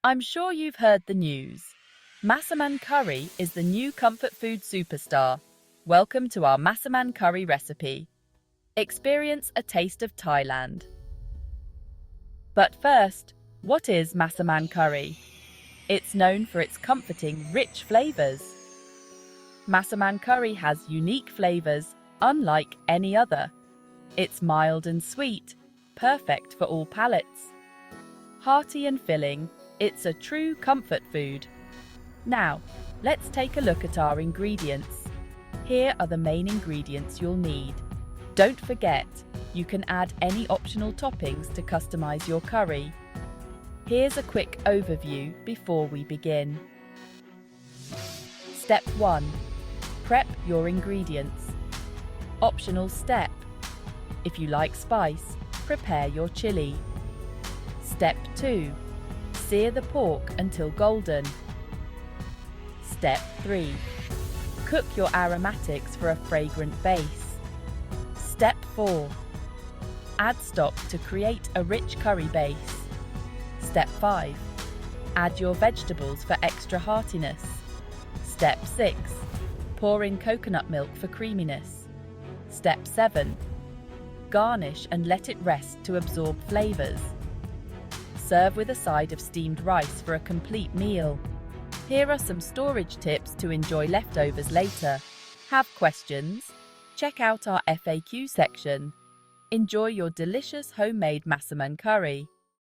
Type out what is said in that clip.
I'm sure you've heard the news. Massaman Curry is the new comfort food superstar. Welcome to our Massaman Curry recipe. Experience a taste of Thailand. But first, what is Massaman Curry? It's known for its comforting, rich flavors. Massaman Curry has unique flavors, unlike any other. It's mild and sweet, perfect for all palates. Hearty and filling, it's a true comfort food. Now, let's take a look at our ingredients. Here are the main ingredients you'll need. Don't forget, you can add any optional toppings to customize your curry. Here's a quick overview before we begin. Step 1. Prep your ingredients. Optional step. If you like spice, prepare your chili. Step 2. Sear the pork until golden. Step 3. Cook your aromatics for a fragrant base. Step 4. Add stock to create a rich curry base. Step 5. Add your vegetables for extra heartiness. Step 6. Pour in coconut milk for creaminess. Step 7. Garnish and let it rest to absorb flavors. Serve with a side of steamed rice for a complete meal. Here are some storage tips to enjoy leftovers later. Have questions? Check out our FAQ section. Enjoy your delicious homemade Massaman curry.